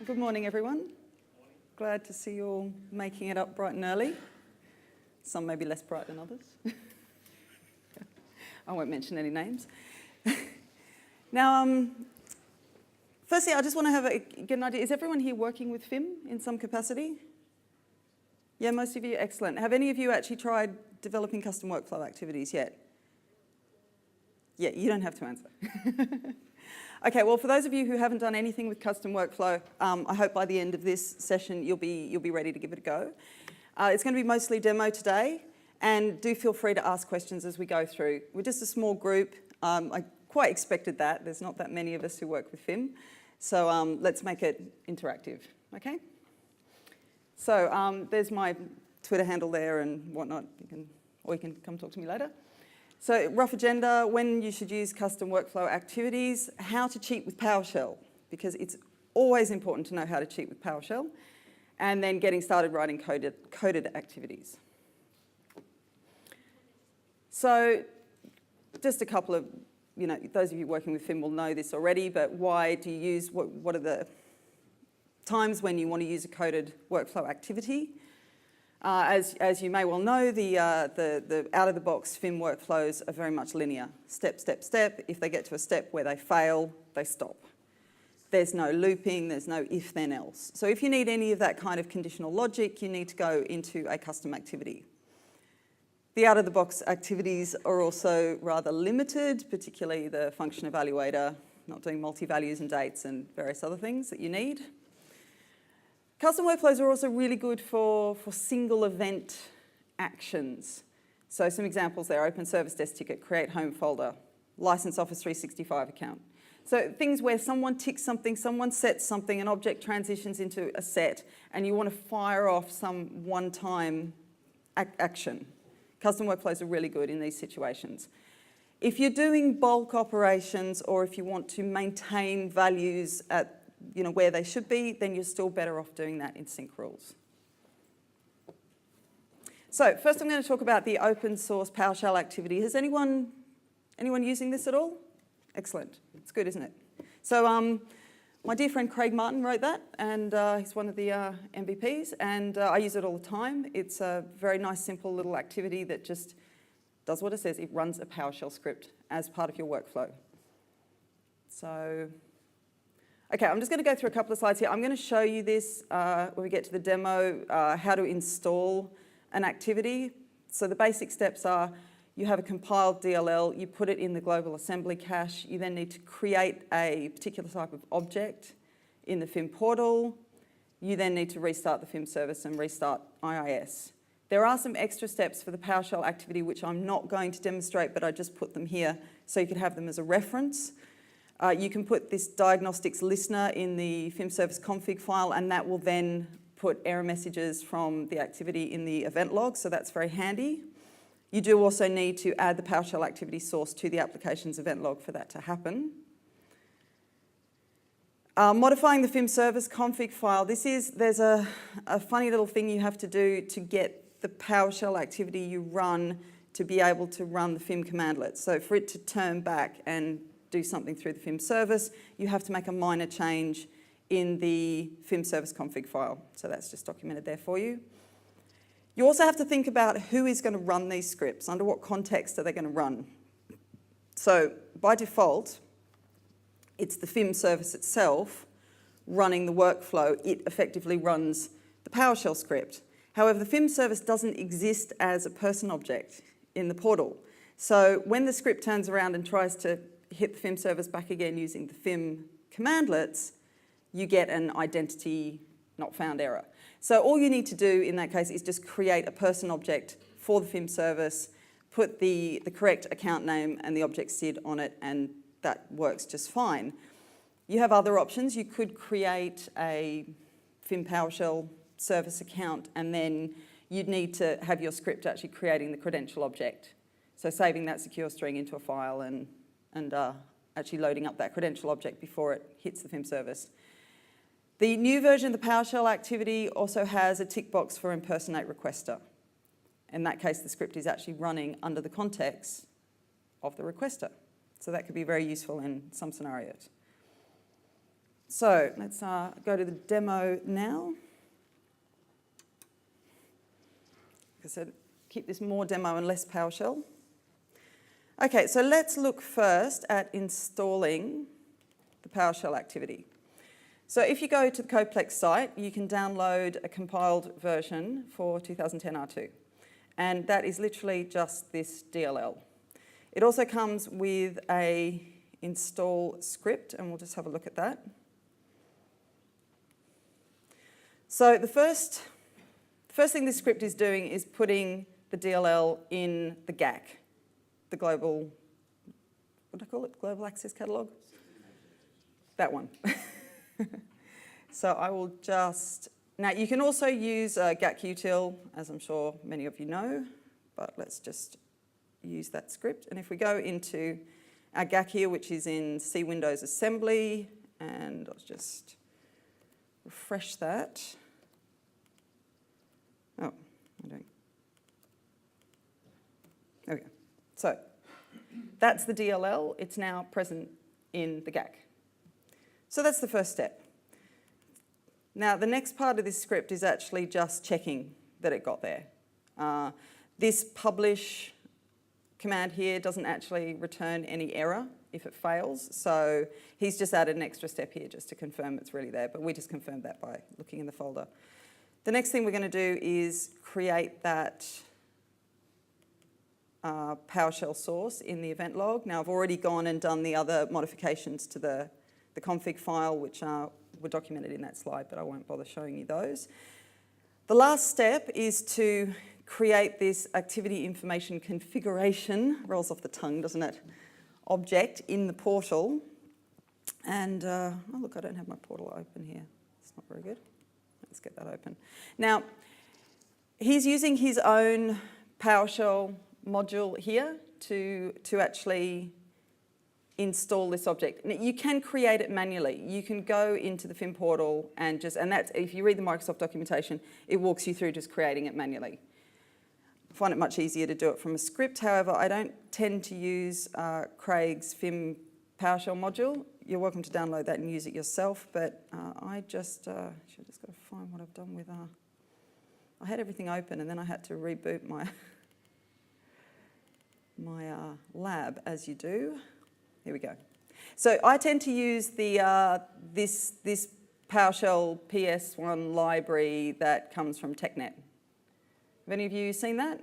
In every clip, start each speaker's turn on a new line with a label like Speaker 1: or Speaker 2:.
Speaker 1: Good morning, everyone. Glad to see you all making it up bright and early. Some may be less bright than others. I won't mention any names. Now, firstly, I just want to get an idea. Is everyone here working with FIM in some capacity? Yeah, most of you, excellent. Have any of you actually tried developing custom workflow activities yet? Yeah, you don't have to answer. Okay, well, for those of you who haven't done anything with custom workflow, I hope by the end of this session you'll be ready to give it a go. It's going to be mostly demo today, and do feel free to ask questions as we go through. We're just a small group. I quite expected that. There's not that many of us who work with FIM, so let's make it interactive, okay? So there's my Twitter handle there and whatnot, or you can come talk to me later. So rough agenda, when you should use custom workflow activities, how to cheat with PowerShell, because it's always important to know how to cheat with PowerShell, and then getting started writing coded activities. So just a couple of, those of you working with FIM will know this already, but why do you use, what are the times when you want to use a coded workflow activity? As you may well know, the out-of-the-box FIM workflows are very much linear. Step, step, step. If they get to a step where they fail, they stop. There's no looping, there's no if, then, else. So if you need any of that kind of conditional logic, you need to go into a custom activity. The out-of-the-box activities are also rather limited, particularly the function evaluator, not doing multi-values and dates and various other things that you need. Custom workflows are also really good for single event actions. So some examples there: open service desk ticket, create home folder, license Office 365 account. So things where someone ticks something, someone sets something, an object transitions into a set, and you want to fire off some one-time action. Custom workflows are really good in these situations. If you're doing bulk operations, or if you want to maintain values at where they should be, then you're still better off doing that in sync rules. So first I'm going to talk about the open source PowerShell activity. Has anyone using this at all? Excellent. It's good, isn't it? So my dear friend Craig Martin wrote that, and he's one of the MVPs, and I use it all the time. It's a very nice, simple little activity that just does what it says. It runs a PowerShell script as part of your workflow. So okay, I'm just going to go through a couple of slides here. I'm going to show you this when we get to the demo, how to install an activity. So the basic steps are: you have a compiled DLL, you put it in the global assembly cache, you then need to create a particular type of object in the FIM portal, you then need to restart the FIM service and restart IIS. There are some extra steps for the PowerShell activity which I'm not going to demonstrate, but I just put them here so you could have them as a reference. You can put this diagnostics listener in the FIM service config file, and that will then put error messages from the activity in the event log, so that's very handy. You do also need to add the PowerShell activity source to the application's event log for that to happen. Modifying the FIM service config file. There's a funny little thing you have to do to get the PowerShell activity you run to be able to run the FIM commandlet. So for it to turn back and do something through the FIM service, you have to make a minor change in the FIM service config file. So that's just documented there for you. You also have to think about who is going to run these scripts, under what context are they going to run. So by default, it's the FIM service itself running the workflow. It effectively runs the PowerShell script. However, the FIM service doesn't exist as a person object in the portal. So when the script turns around and tries to hit the FIM service back again using the FIM commandlets, you get an identity not found error. So all you need to do in that case is just create a person object for the FIM service, put the correct account name and the object SID on it, and that works just fine. You have other options. You could create a FIM PowerShell service account, and then you'd need to have your script actually creating the credential object. So saving that secure string into a file and actually loading up that credential object before it hits the FIM service. The new version of the PowerShell activity also has a tick box for impersonate requester. In that case, the script is actually running under the context of the requester. So that could be very useful in some scenarios. So let's go to the demo now. Like I said, keep this more demo and less PowerShell. Okay, so let's look first at installing the PowerShell activity. So if you go to the Coplex site, you can download a compiled version for 2010 R2. And that is literally just this DLL. It also comes with a install script, and we'll just have a look at that. So the first thing this script is doing is putting the DLL in the GAC, the global, what do I call it? Global Access Catalogue? That one. So I will just, now you can also use GAC util, as I'm sure many of you know, but let's just use that script. And if we go into our GAC here, which is in C Windows Assembly, and I'll just refresh that. Oh, I don't. There we go. So that's the DLL. It's now present in the GAC. So that's the first step. Now, the next part of this script is actually just checking that it got there. This publish command here doesn't actually return any error if it fails. So he's just added an extra step here just to confirm it's really there, but we just confirmed that by looking in the folder. The next thing we're going to do is create that PowerShell source in the event log. Now, I've already gone and done the other modifications to the config file, which were documented in that slide, but I won't bother showing you those. The last step is to create this activity information configuration, rolls off the tongue, doesn't it, object in the portal. And, oh look, I don't have my portal open here. It's not very good. Let's get that open. Now, he's using his own PowerShell module here to actually install this object. Now, you can create it manually. You can go into the FIM portal and that's, if you read the Microsoft documentation, it walks you through just creating it manually. I find it much easier to do it from a script. However, I don't tend to use Craig's FIM PowerShell module. You're welcome to download that and use it yourself, but I just got to find what I've done with, I had everything open and then I had to reboot my lab, as you do. Here we go. So I tend to use the this PowerShell PS1 library that comes from TechEd. Have any of you seen that?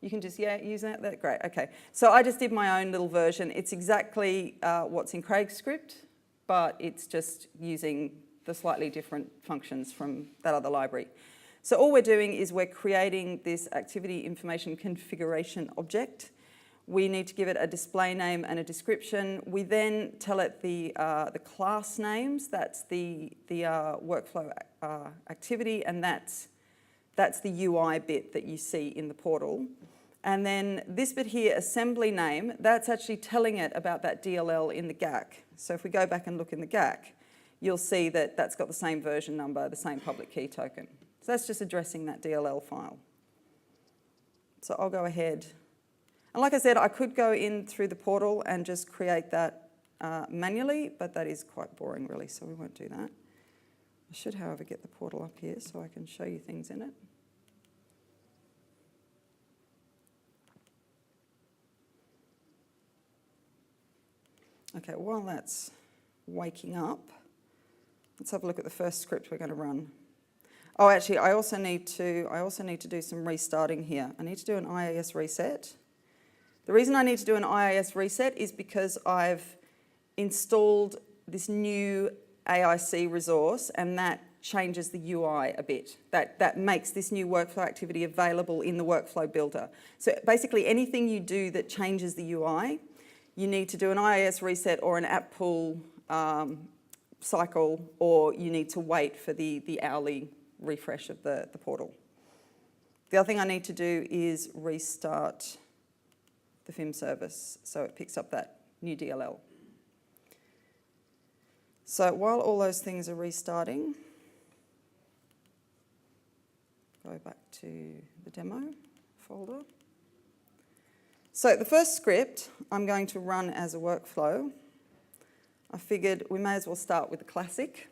Speaker 1: You can just, use that? That's great, okay. So I just did my own little version. It's exactly what's in Craig's script, but it's just using the slightly different functions from that other library. So all we're doing is we're creating this activity information configuration object. We need to give it a display name and a description. We then tell it the class names. That's the workflow activity, and that's the UI bit that you see in the portal. And then this bit here, assembly name, that's actually telling it about that DLL in the GAC. So if we go back and look in the GAC, you'll see that that's got the same version number, the same public key token. So that's just addressing that DLL file. So I'll go ahead. And like I said, I could go in through the portal and just create that manually, but that is quite boring really, so we won't do that. I should, however, get the portal up here so I can show you things in it. Okay, while that's waking up, let's have a look at the first script we're going to run. Oh, actually, I also need to do some restarting here. I need to do an IIS reset. The reason I need to do an IIS reset is because I've installed this new AIC resource, and that changes the UI a bit. That makes this new workflow activity available in the workflow builder. So basically anything you do that changes the UI, you need to do an IIS reset or an app pull cycle, or you need to wait for the hourly refresh of the portal. The other thing I need to do is restart the FIM service so it picks up that new DLL. So while all those things are restarting, go back to the demo folder. So the first script I'm going to run as a workflow. I figured we may as well start with the classic.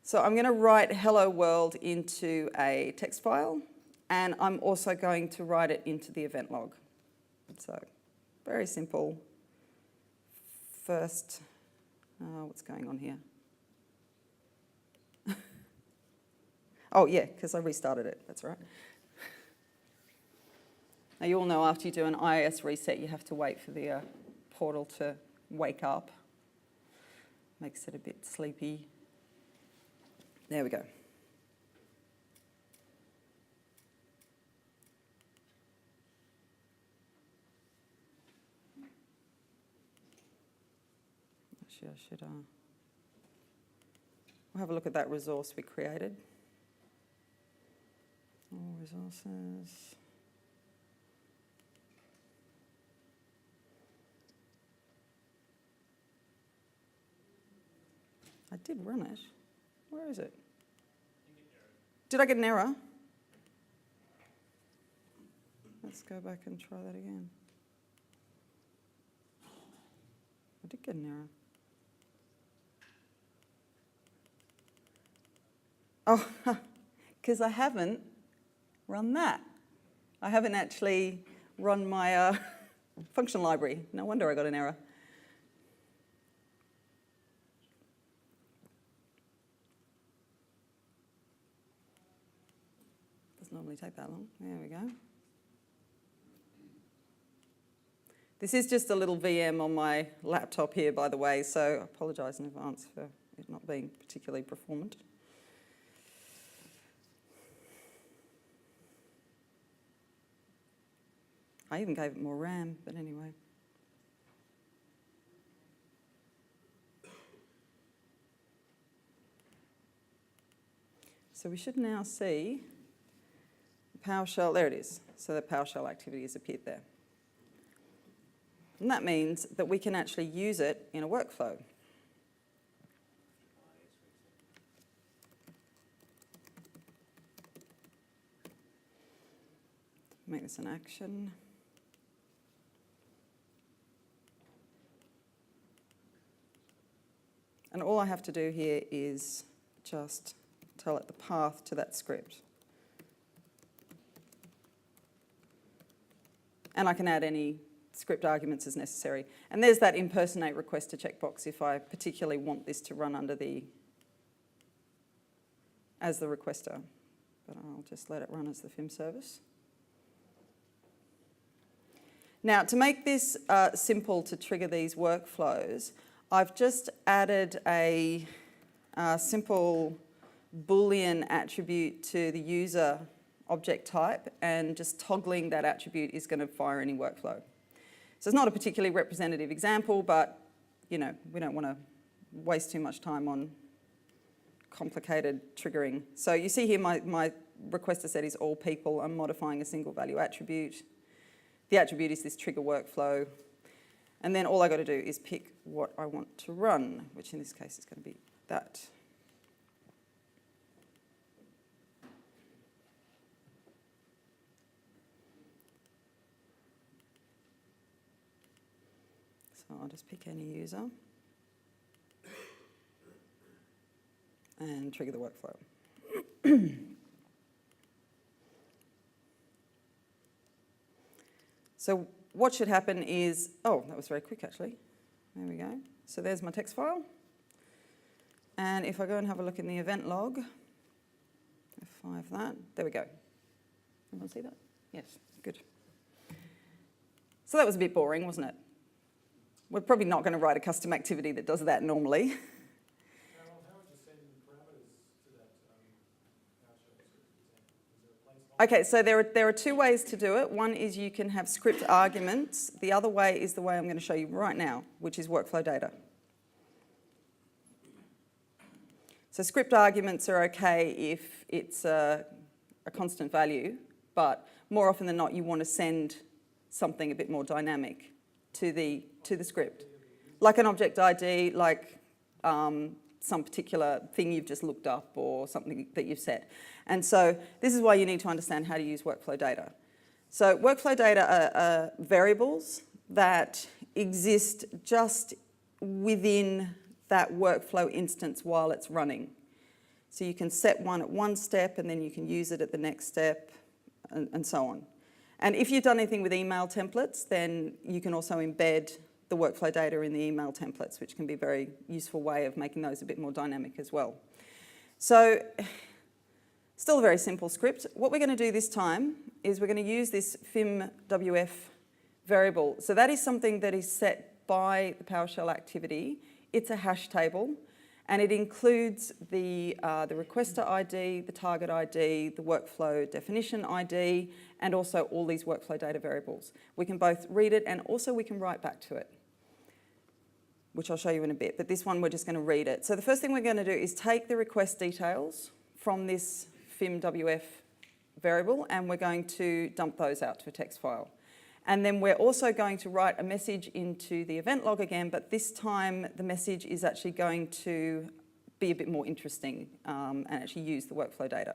Speaker 1: So I'm going to write hello world into a text file, and I'm also going to write it into the event log. So very simple. First, what's going on here? Oh yeah, because I restarted it, that's right. Now you all know after you do an IIS reset, you have to wait for the portal to wake up. Makes it a bit sleepy. There we go. Actually, I should we'll have a look at that resource we created. All resources. I did run it. Where is it? Did I get an error? Let's go back and try that again. I did get an error. Oh, because I haven't run that. I haven't actually run my function library. No wonder I got an error. Doesn't normally take that long. There we go. This is just a little VM on my laptop here, by the way, so I apologise in advance for it not being particularly performant. I even gave it more RAM, but anyway. So we should now see the PowerShell, there it is. So the PowerShell activity has appeared there. And that means that we can actually use it in a workflow. Make this an action. And all I have to do here is just tell it the path to that script. And I can add any script arguments as necessary. And there's that impersonate requester checkbox if I particularly want this to run under as the requester. But I'll just let it run as the FIM service. Now, to make this simple to trigger these workflows, I've just added a simple Boolean attribute to the user object type, and just toggling that attribute is going to fire any workflow. So it's not a particularly representative example, but you know, we don't want to waste too much time on complicated triggering. So you see here my requester set is all people. I'm modifying a single value attribute. The attribute is this trigger workflow. And then all I got to do is pick what I want to run, which in this case is going to be that. So I'll just pick any user and trigger the workflow. So what should happen is, oh, that was very quick actually. There we go. So there's my text file. And if I go and have a look in the event log, F5 that, there we go. Everyone see that? Yes, good. So that was a bit boring, wasn't it? We're probably not going to write a custom activity that does that normally.
Speaker 2: How would you send parameters to that PowerShell script? Is there a placeholder?
Speaker 1: Okay, so there are two ways to do it. One is you can have script arguments. The other way is the way I'm going to show you right now, which is workflow data. So script arguments are okay if it's a constant value, but more often than not, you want to send something a bit more dynamic to the script. Like an object ID, like some particular thing you've just looked up or something that you've set. And so this is why you need to understand how to use workflow data. So workflow data are variables that exist just within that workflow instance while it's running. So you can set one at one step and then you can use it at the next step and so on. And if you've done anything with email templates, then you can also embed the workflow data in the email templates, which can be a very useful way of making those a bit more dynamic as well. So still a very simple script. What we're going to do this time is we're going to use this FIM2010 variable. So that is something that is set by the PowerShell activity. It's a hash table, and it includes the requester ID, the target ID, the workflow definition ID, and also all these workflow data variables. We can both read it and also we can write back to it, which I'll show you in a bit, but this one we're just going to read it. So the first thing we're going to do is take the request details from this FIM2010 variable and we're going to dump those out to a text file. And then we're also going to write a message into the event log again, but this time the message is actually going to be a bit more interesting and actually use the workflow data.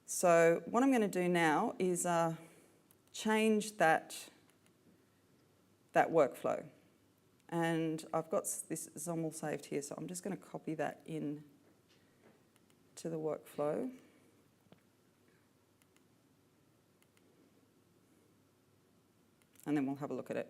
Speaker 1: So what I'm going to do now is change that workflow. And I've got this XOML saved here, so I'm just going to copy that in to the workflow. And then we'll have a look at it.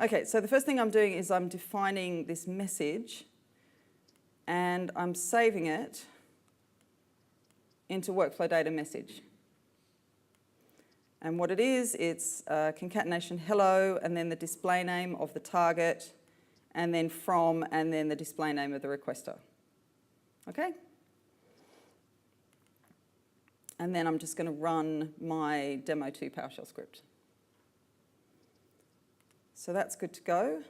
Speaker 1: Okay, so the first thing I'm doing is I'm defining this message and I'm saving it into workflow data message. And what it is, it's concatenation hello, and then the display name of the target, and then from, and then the display name of the requester. Okay? And then I'm just going to run my demo2 PowerShell script. So that's good to go.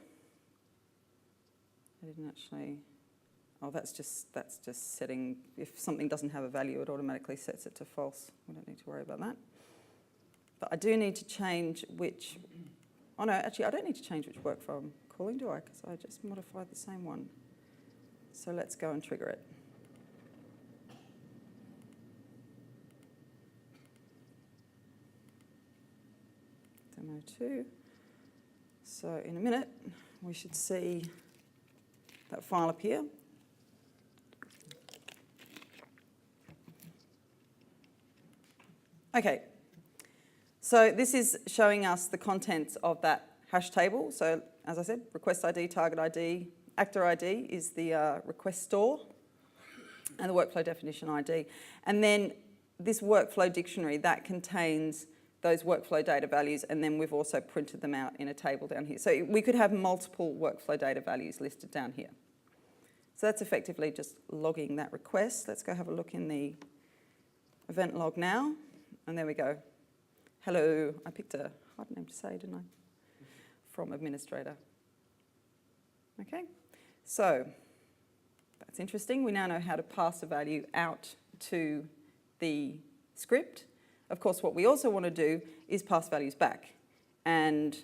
Speaker 1: I didn't actually, oh, that's just setting, if something doesn't have a value, it automatically sets it to false. We don't need to worry about that. But I do need to change which, oh no, actually I don't need to change which workflow I'm calling, do I? Because I just modified the same one. So let's go and trigger it. Demo 2. So in a minute, we should see that file appear. Okay. So this is showing us the contents of that hash table. So as I said, request ID, target ID, actor ID is the request store, and the workflow definition ID. And then this workflow dictionary, that contains those workflow data values, and then we've also printed them out in a table down here. So we could have multiple workflow data values listed down here. So that's effectively just logging that request. Let's go have a look in the event log now, and there we go. Hello, I picked a hard name to say, didn't I? From administrator. Okay, so that's interesting. We now know how to pass a value out to the script. Of course, what we also want to do is pass values back. And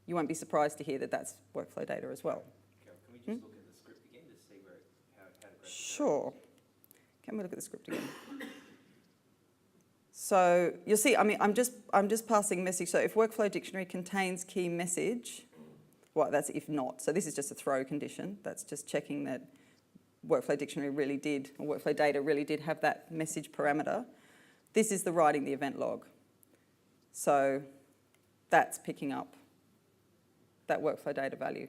Speaker 1: you won't be surprised to hear that that's workflow data as well.
Speaker 3: Carol, can we just look at the script again to see where how to grab it?
Speaker 1: Sure. Can we look at the script again? So you'll see, I mean, I'm just passing message. So if workflow dictionary contains key message, well, that's if not. So this is just a throw condition. That's just checking that workflow dictionary really did, or workflow data really did have that message parameter. This is the writing the event log. So that's picking up that workflow data value.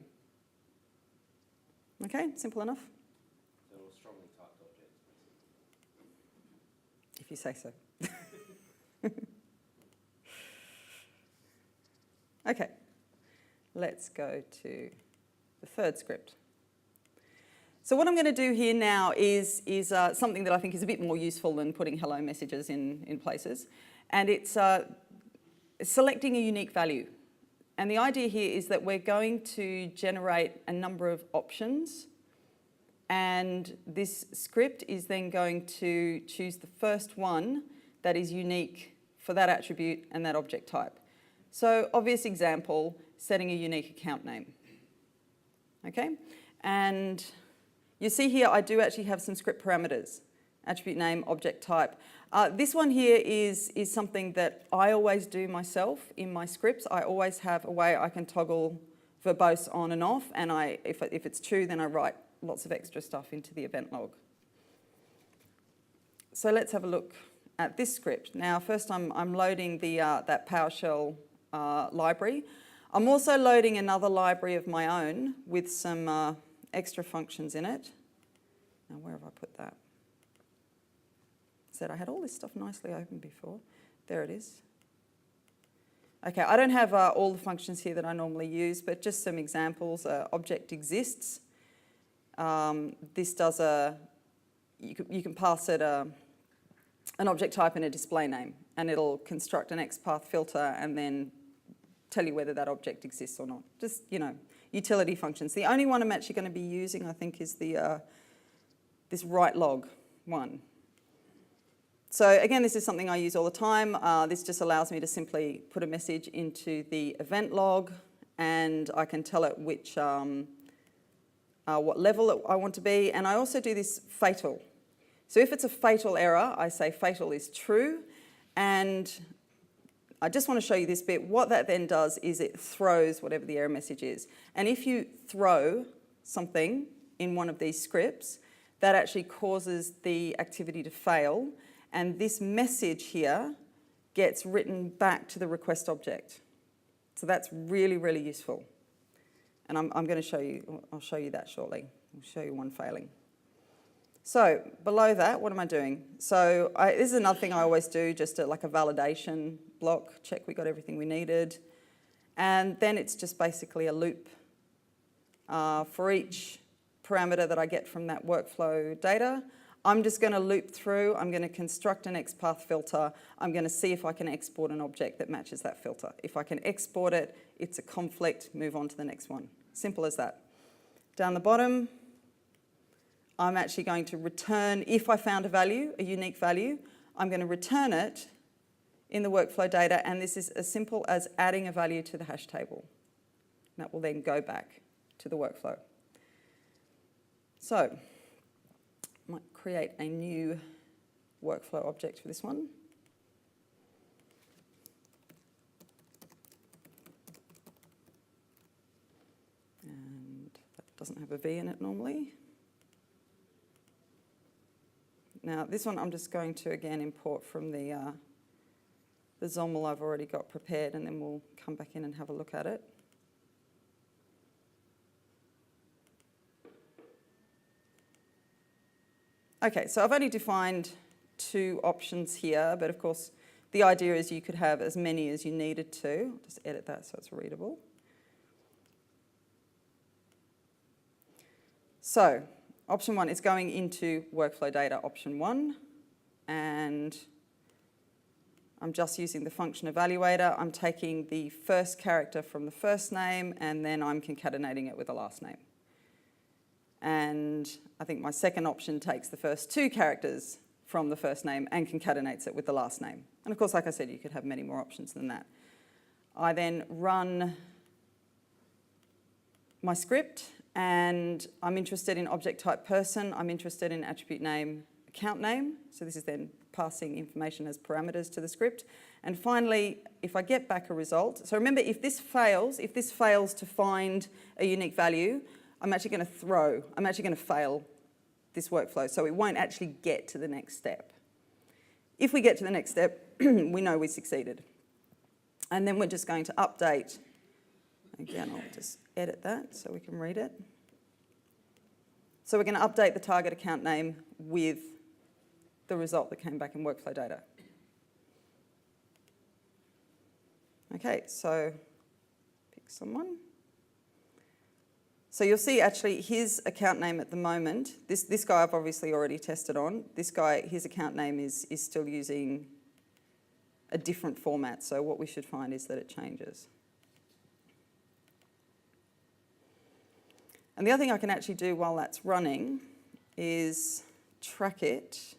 Speaker 1: Okay, simple enough?
Speaker 3: So strongly typed objects.
Speaker 1: If you say so. Okay, let's go to the third script. So what I'm going to do here now is something that I think is a bit more useful than putting hello messages in places, and it's selecting a unique value. And the idea here is that we're going to generate a number of options, and this script is then going to choose the first one that is unique for that attribute and that object type. So obvious example, setting a unique account name. Okay, and You see here, I do actually have some script parameters, attribute name, object type. This one here is something that I always do myself in my scripts. I always have a way I can toggle verbose on and off, and if it's true, then I write lots of extra stuff into the event log. So let's have a look at this script. Now, first I'm loading that PowerShell library. I'm also loading another library of my own with some extra functions in it. Now, where have I put that? Said I had all this stuff nicely open before. There it is. Okay, I don't have all the functions here that I normally use, but just some examples. Object exists. This does you can pass it an object type and a display name, and it'll construct an XPath filter and then tell you whether that object exists or not. Just, utility functions. The only one I'm actually going to be using, I think, is this write log one. So again, this is something I use all the time. This just allows me to simply put a message into the event log, and I can tell it which what level I want to be. And I also do this fatal. So if it's a fatal error, I say fatal is true. And I just want to show you this bit. What that then does is it throws whatever the error message is. And if you throw something in one of these scripts, that actually causes the activity to fail. And this message here gets written back to the request object. So that's really, really useful. And I'm going to show you, I'll show you that shortly. I'll show you one failing. So below that, what am I doing? So this is another thing I always do, just like a validation block, check we got everything we needed. And then it's just basically a loop for each parameter that I get from that workflow data. I'm just going to loop through, I'm going to construct an XPath filter, I'm going to see if I can export an object that matches that filter. If I can export it, it's a conflict, move on to the next one. Simple as that. Down the bottom, I'm actually going to return, if I found a value, a unique value, I'm going to return it in the workflow data, and this is as simple as adding a value to the hash table. And that will then go back to the workflow. So, I might create a new workflow object for this one. And that doesn't have a V in it normally. Now, this one I'm just going to, again, import from the XOML I've already got prepared, and then we'll come back in and have a look at it. Okay, so I've only defined 2 options here, but of course, the idea is you could have as many as you needed to. I'll just edit that so it's readable. So, option 1 is going into workflow data, option 1, and I'm just using the function evaluator. I'm taking the first character from the first name, and then I'm concatenating it with the last name. And I think my second option takes the first 2 characters from the first name and concatenates it with the last name. And of course, like I said, you could have many more options than that. I then run my script, and I'm interested in object type person, I'm interested in attribute name, account name. So this is then passing information as parameters to the script. And finally, if I get back a result, so remember, if this fails to find a unique value, I'm actually going to fail this workflow, so it won't actually get to the next step. If we get to the next step, we know we succeeded. And then we're just going to update. Again, I'll just edit that so we can read it. So we're going to update the target account name with the result that came back in workflow data. Okay, so pick someone. So you'll see actually his account name at the moment, this guy I've obviously already tested on. This guy, his account name is still using a different format. So what we should find is that it changes. And the other thing I can actually do while that's running is track it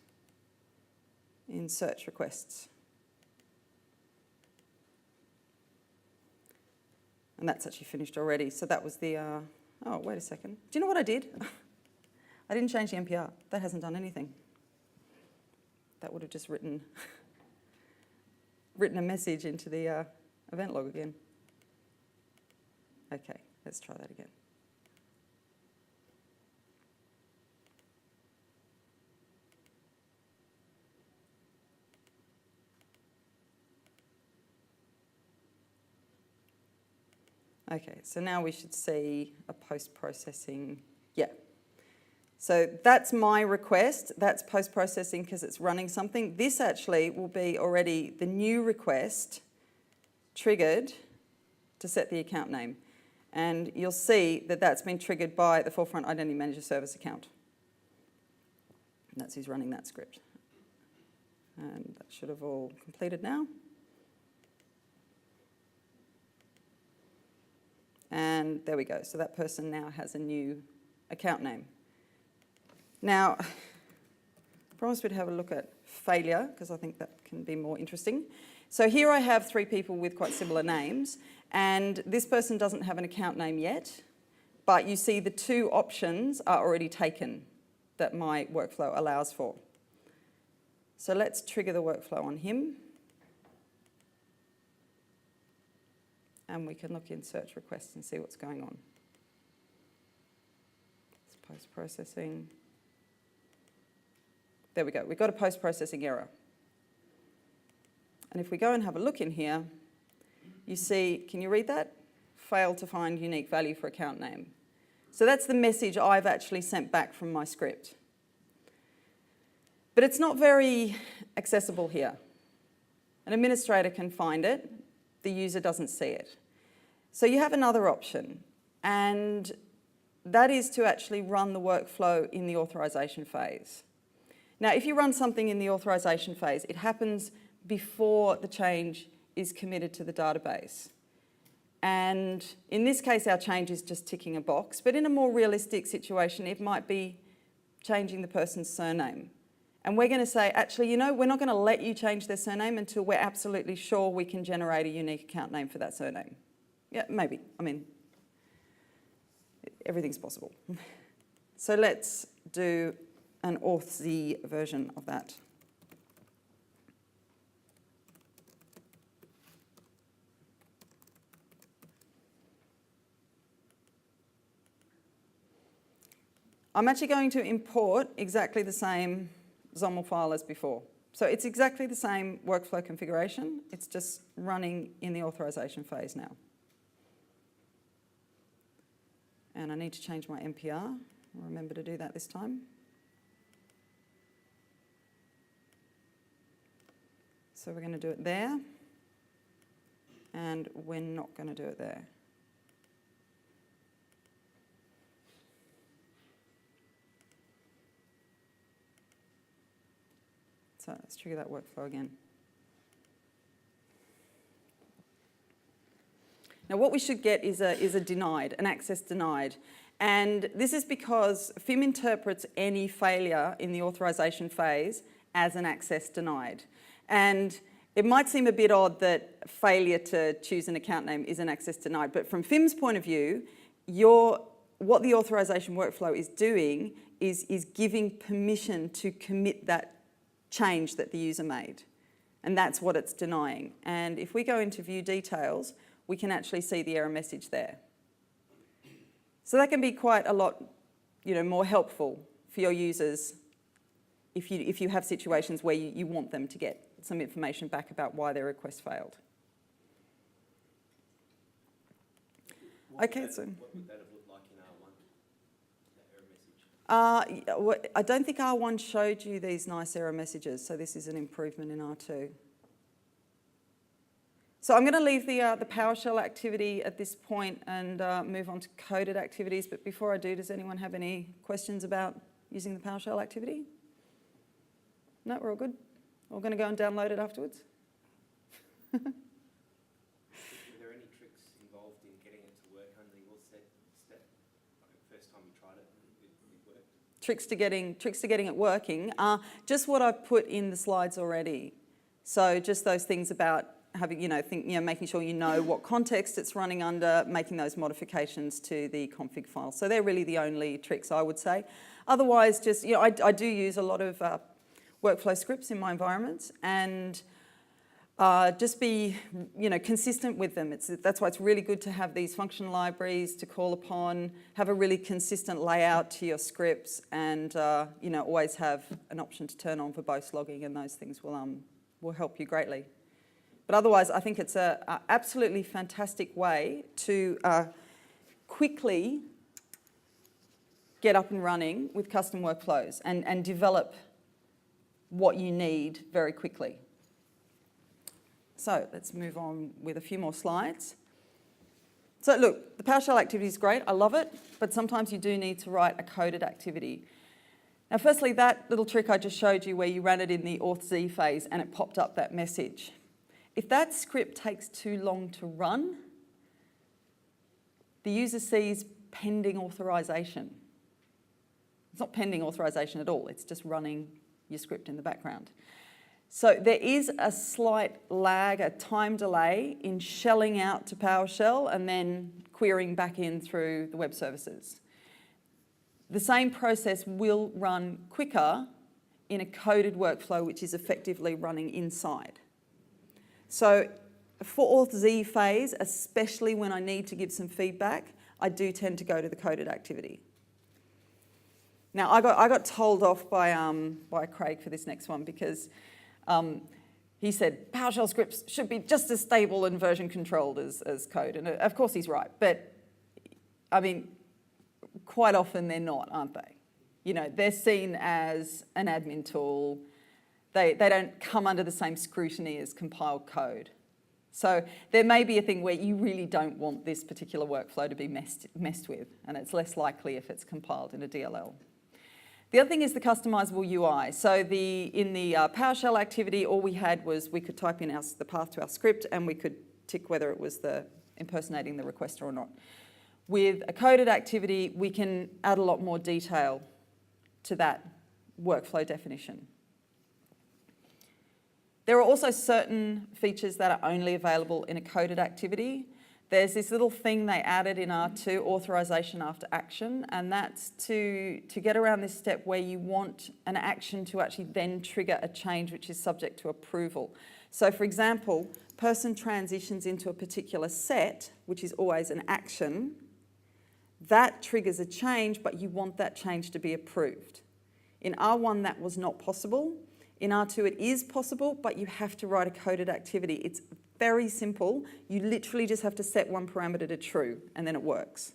Speaker 1: in search requests. And that's actually finished already. So that was the, oh, wait a second. Do you know what I did? I didn't change the NPR. That hasn't done anything. That would have just written a message into the event log again. Okay, let's try that again. Okay, so now we should see a post-processing, yeah. So that's my request, that's post-processing because it's running something. This actually will be already the new request triggered to set the account name. And you'll see that that's been triggered by the Forefront Identity Manager Service account. And that's who's running that script. And that should have all completed now. And there we go. So that person now has a new account name. Now, I promised we'd have a look at failure, because I think that can be more interesting. So here I have 3 people with quite similar names, and this person doesn't have an account name yet, but you see the 2 options are already taken that my workflow allows for. So let's trigger the workflow on him. And we can look in search requests and see what's going on. It's post-processing. There we go, we've got a post-processing error. And if we go and have a look in here, you see, can you read that? Failed to find unique value for account name. So that's the message I've actually sent back from my script. But it's not very accessible here. An administrator can find it, the user doesn't see it. So you have another option, and that is to actually run the workflow in the authorization phase. Now, if you run something in the authorization phase, it happens before the change is committed to the database. And in this case, our change is just ticking a box, but in a more realistic situation, it might be changing the person's surname. And we're going to say, actually, you know, we're not going to let you change their surname until we're absolutely sure we can generate a unique account name for that surname. Yeah, maybe. I mean, everything's possible. So let's do an auth-Z version of that. I'm actually going to import exactly the same XOML file as before. So it's exactly the same workflow configuration, it's just running in the authorization phase now. And I need to change my NPR. I'll remember to do that this time. So we're going to do it there, and we're not going to do it there. So let's trigger that workflow again. Now what we should get is a denied, an access denied. And this is because FIM interprets any failure in the authorization phase as an access denied. And it might seem a bit odd that failure to choose an account name is an access denied, but from FIM's point of view, what the authorization workflow is doing is giving permission to commit that change that the user made. And that's what it's denying. And if we go into view details, we can actually see the error message there. So that can be quite a lot, more helpful for your users if you have situations where you want them to get some information back about why their request failed. Okay, so
Speaker 3: what would that have looked like in R1, that error message?
Speaker 1: I don't think R1 showed you these nice error messages, so this is an improvement in R2. So I'm going to leave the PowerShell activity at this point and move on to coded activities. But before I do, does anyone have any questions about using the PowerShell activity? No, we're all good? We're going to go and download it afterwards?
Speaker 3: Were there any tricks involved in getting it to work under your step? Like the first time you tried it, it worked?
Speaker 1: Tricks to getting it working. Just what I've put in the slides already. So just those things about having, making sure you know what context it's running under, making those modifications to the config file. So they're really the only tricks I would say. Otherwise, just, you know, I do use a lot of workflow scripts in my environments, and just be, you know, consistent with them. That's why it's really good to have these function libraries to call upon, have a really consistent layout to your scripts, and you know, always have an option to turn on verbose logging, and those things will help you greatly. But otherwise, I think it's a absolutely fantastic way to quickly get up and running with custom workflows and develop what you need very quickly. So let's move on with a few more slides. So look, the PowerShell activity is great, I love it, but sometimes you do need to write a coded activity. Now firstly, that little trick I just showed you where you ran it in the auth-z phase and it popped up that message. If that script takes too long to run, the user sees pending authorization. It's not pending authorization at all, it's just running your script in the background. So there is a slight lag, a time delay in shelling out to PowerShell and then querying back in through the web services. The same process will run quicker in a coded workflow which is effectively running inside. So for auth-z phase, especially when I need to give some feedback, I do tend to go to the coded activity. Now I got told off by Craig for this next one because he said PowerShell scripts should be just as stable and version controlled as code. And of course he's right, but I mean, quite often they're not, aren't they? You know, they're seen as an admin tool. They don't come under the same scrutiny as compiled code. So there may be a thing where you really don't want this particular workflow to be messed with, and it's less likely if it's compiled in a DLL. The other thing is the customizable UI. So in the PowerShell activity, all we had was we could type in the path to our script and we could tick whether it was impersonating the requester or not. With a coded activity, we can add a lot more detail to that workflow definition. There are also certain features that are only available in a coded activity. There's this little thing they added in R2, authorization after action, and that's to get around this step where you want an action to actually then trigger a change which is subject to approval. So for example, person transitions into a particular set, which is always an action, that triggers a change, but you want that change to be approved. In R1 that was not possible. In R2 it is possible, but you have to write a coded activity. It's very simple. You literally just have to set one parameter to true and then it works.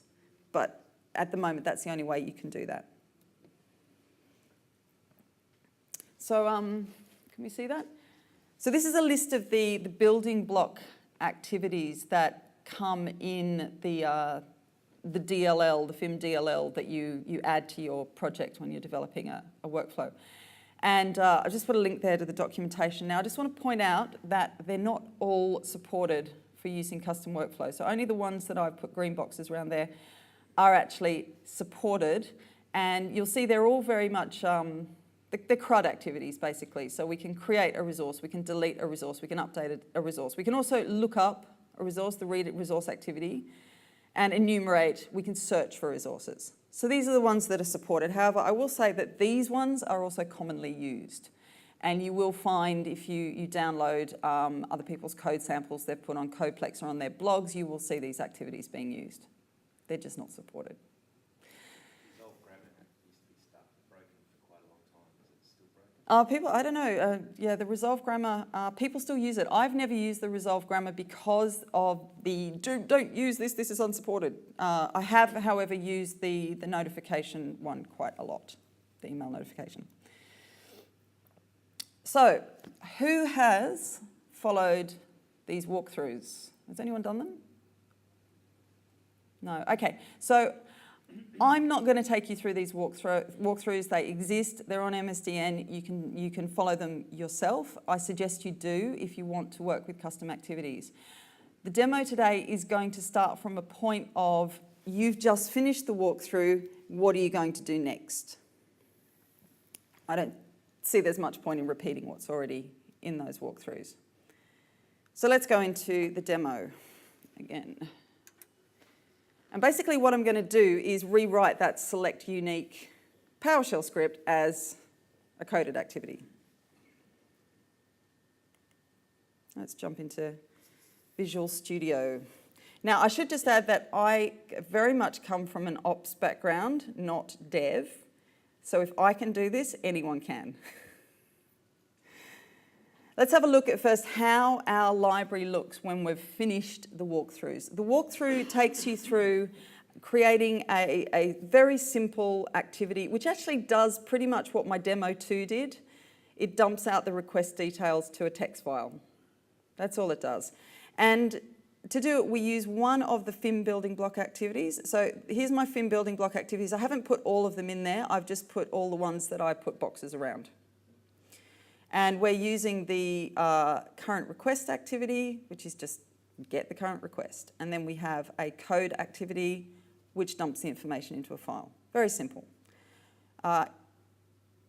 Speaker 1: But at the moment, that's the only way you can do that. So can we see that? So this is a list of the building block activities that come in the DLL, the FIM DLL that you add to your project when you're developing a workflow. And I've just put a link there to the documentation. Now, I just want to point out that they're not all supported for using custom workflows. So only the ones that I've put green boxes around there are actually supported. And you'll see they're all very much, they're CRUD activities, basically. So we can create a resource, we can delete a resource, we can update a resource. We can also look up a resource, the read resource activity, and enumerate, we can search for resources. So these are the ones that are supported. However, I will say that these ones are also commonly used. And you will find if you download other people's code samples they've put on Codeplex or on their blogs, you will see these activities being used. They're just not supported.
Speaker 3: Resolve grammar used to be stuck, broken for quite a long time. Is it still broken?
Speaker 1: People, I don't know. Yeah, the resolve grammar, people still use it. I've never used the resolve grammar because of the don't use this is unsupported. I have, however, used the notification one quite a lot, the email notification. So, who has followed these walkthroughs? Has anyone done them? No, okay. So, I'm not going to take you through these walkthroughs. They exist. They're on MSDN. You can follow them yourself. I suggest you do if you want to work with custom activities. The demo today is going to start from a point of you've just finished the walkthrough. What are you going to do next? I don't see there's much point in repeating what's already in those walkthroughs. So let's go into the demo again. And basically what I'm going to do is rewrite that select unique PowerShell script as a coded activity. Let's jump into Visual Studio. Now, I should just add that I very much come from an ops background, not dev. So if I can do this, anyone can. Let's have a look at first how our library looks when we've finished the walkthroughs. The walkthrough takes you through creating a very simple activity, which actually does pretty much what my demo 2 did. It dumps out the request details to a text file. That's all it does. And to do it, we use one of the FIM building block activities. So here's my FIM building block activities. I haven't put all of them in there. I've just put all the ones that I put boxes around. And we're using the current request activity, which is just get the current request. And then we have a code activity, which dumps the information into a file. Very simple.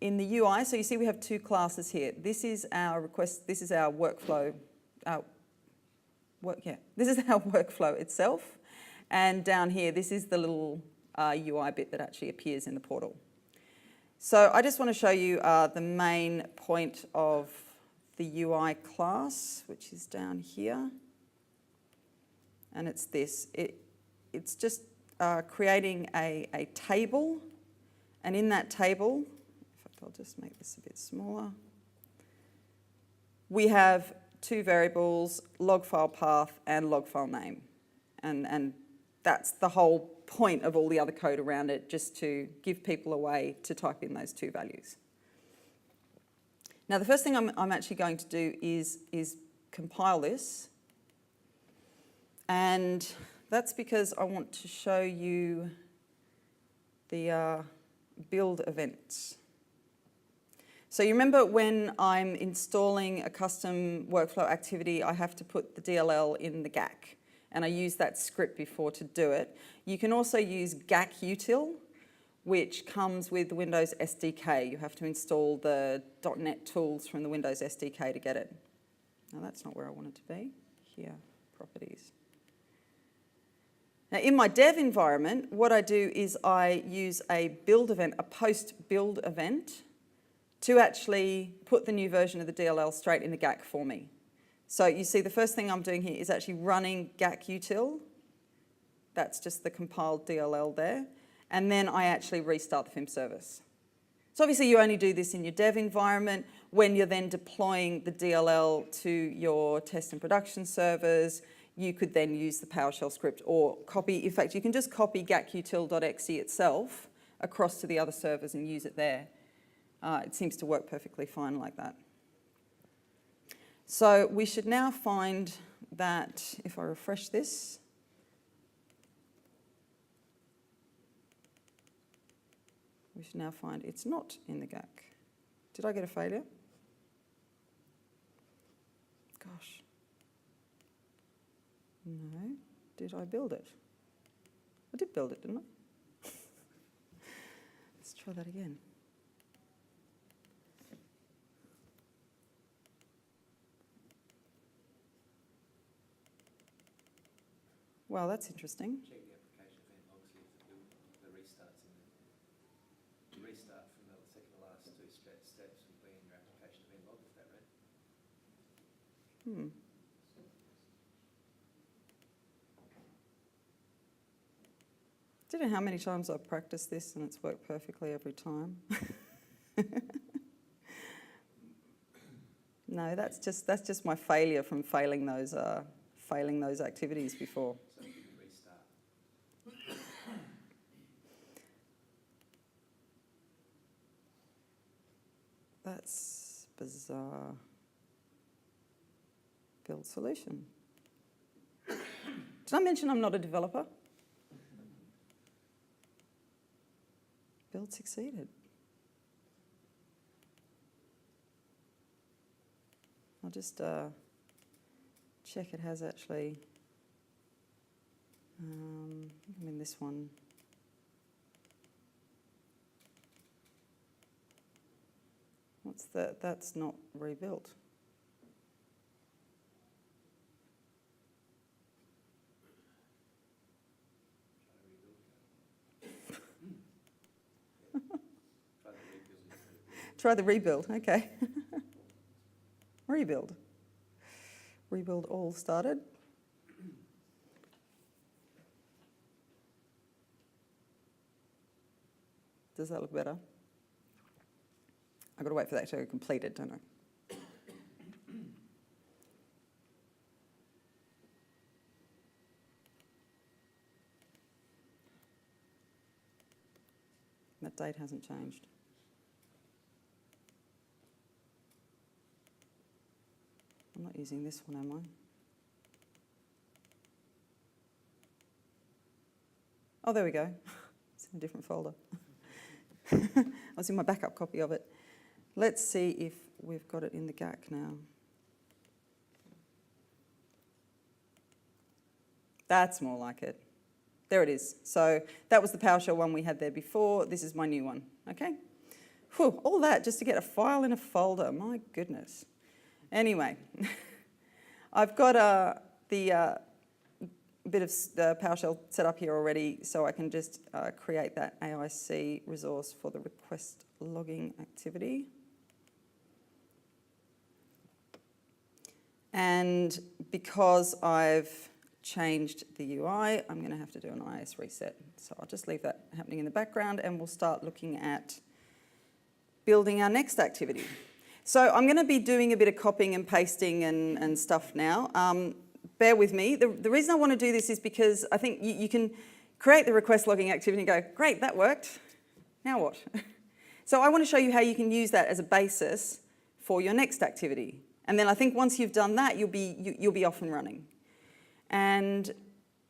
Speaker 1: In the UI, so you see we have 2 classes here. This is our request, this is our workflow. This is our workflow itself. And down here, this is the little UI bit that actually appears in the portal. So I just want to show you the main point of the UI class, which is down here. And it's this. It's just creating a table. And in that table, in fact, I'll just make this a bit smaller. We have 2 variables, log file path and log file name. And that's the whole point of all the other code around it, just to give people a way to type in those 2 values. Now, the first thing I'm actually going to do is compile this. And that's because I want to show you the build events. So you remember when I'm installing a custom workflow activity, I have to put the DLL in the GAC. And I used that script before to do it. You can also use GAC-util, which comes with the Windows SDK. You have to install the .NET tools from the Windows SDK to get it. Now that's not where I want it to be. Here, properties. Now in my dev environment, what I do is I use a build event, a post-build event, to actually put the new version of the DLL straight in the GAC for me. So you see the first thing I'm doing here is actually running GAC-util. That's just the compiled DLL there. And then I actually restart the FIM service. So obviously you only do this in your dev environment. When you're then deploying the DLL to your test and production servers, you could then use the PowerShell script or copy. In fact, you can just copy gacutil.exe itself across to the other servers and use it there. It seems to work perfectly fine like that. So we should now find that, if I refresh this, we should now find it's not in the GAC. Did I get a failure? Gosh. No. Did I build it? I did build it, didn't I? Let's try that again. Well, that's interesting.
Speaker 3: Check the application event log, see if the restarts in the restart from the second to last 2 steps will be in your application event log, is that right?
Speaker 1: I don't know how many times I've practiced this and it's worked perfectly every time. No, that's just my failure from failing those activities before.
Speaker 3: So you can restart.
Speaker 1: That's bizarre. Build solution. Did I mention I'm not a developer? Build succeeded. I'll just check it has actually, I'm in this one. What's that? That's not rebuilt. Try the rebuild, okay. Rebuild. Rebuild all started. Does that look better? I've got to wait for that to go completed, don't I? That date hasn't changed. I'm not using this one, am I? Oh, there we go. It's in a different folder. I was in my backup copy of it. Let's see if we've got it in the GAC now. That's more like it. There it is. So that was the PowerShell one we had there before. This is my new one, okay? Whew, all that just to get a file in a folder. My goodness. Anyway, I've got the bit of PowerShell set up here already, so I can just create that AIC resource for the request logging activity. And because I've changed the UI, I'm going to have to do an IS reset. So I'll just leave that happening in the background and we'll start looking at building our next activity. So I'm going to be doing a bit of copying and pasting and stuff now. Bear with me. The reason I want to do this is because I think you can create the request logging activity and go, great, that worked. Now what? So I want to show you how you can use that as a basis for your next activity. And then I think once you've done that, you'll be off and running. And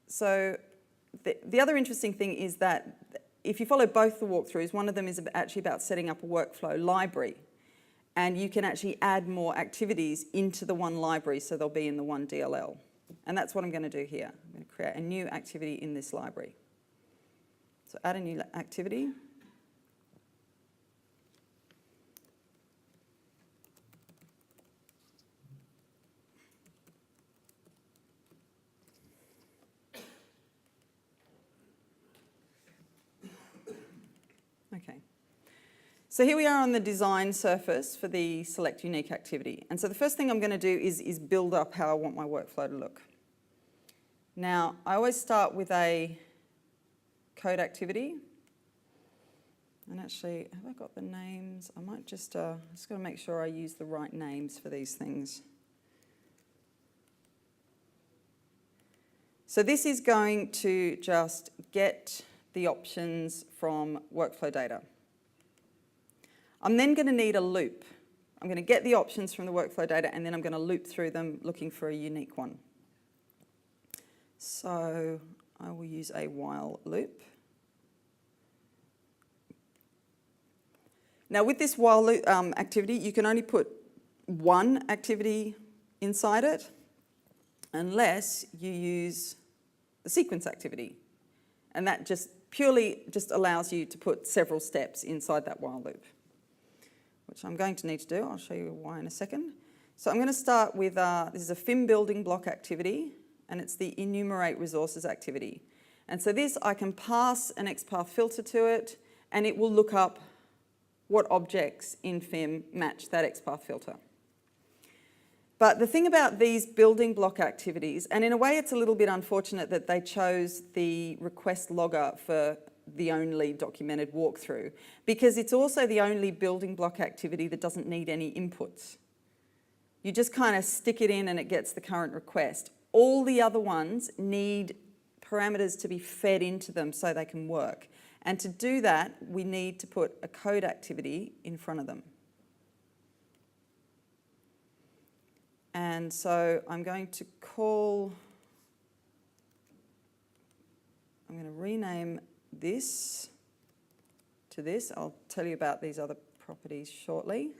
Speaker 1: so the other interesting thing is that if you follow both the walkthroughs, one of them is actually about setting up a workflow library. And you can actually add more activities into the one library, so they'll be in the one DLL. And that's what I'm going to do here. I'm going to create a new activity in this library. So add a new activity. Okay. So here we are on the design surface for the select unique activity. And so the first thing I'm going to do is build up how I want my workflow to look. Now, I always start with a code activity. And actually, have I got the names? I might just got to make sure I use the right names for these things. So this is going to just get the options from workflow data. I'm then going to need a loop. I'm going to get the options from the workflow data and then I'm going to loop through them looking for a unique one. So I will use a while loop. Now with this while loop activity, you can only put one activity inside it unless you use the sequence activity. And that just purely allows you to put several steps inside that while loop, which I'm going to need to do. I'll show you why in a second. So I'm going to start with, this is a FIM building block activity, and it's the enumerate resources activity. And so this, I can pass an XPath filter to it, and it will look up what objects in FIM match that XPath filter. But the thing about these building block activities, and in a way it's a little bit unfortunate that they chose the request logger for the only documented walkthrough, because it's also the only building block activity that doesn't need any inputs. You just kind of stick it in and it gets the current request. All the other ones need parameters to be fed into them so they can work. And to do that, we need to put a code activity in front of them. And so I'm going to rename this to this. I'll tell you about these other properties shortly.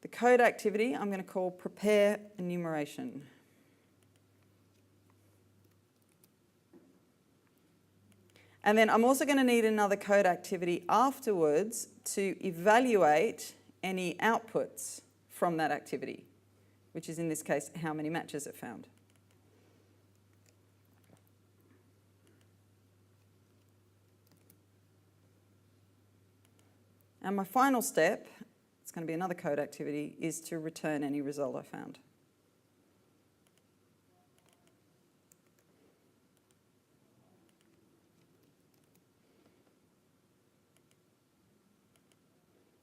Speaker 1: The code activity I'm going to call prepare enumeration. And then I'm also going to need another code activity afterwards to evaluate any outputs from that activity, which is in this case how many matches it found. And my final step it's going to be another code activity, is to return any result I found.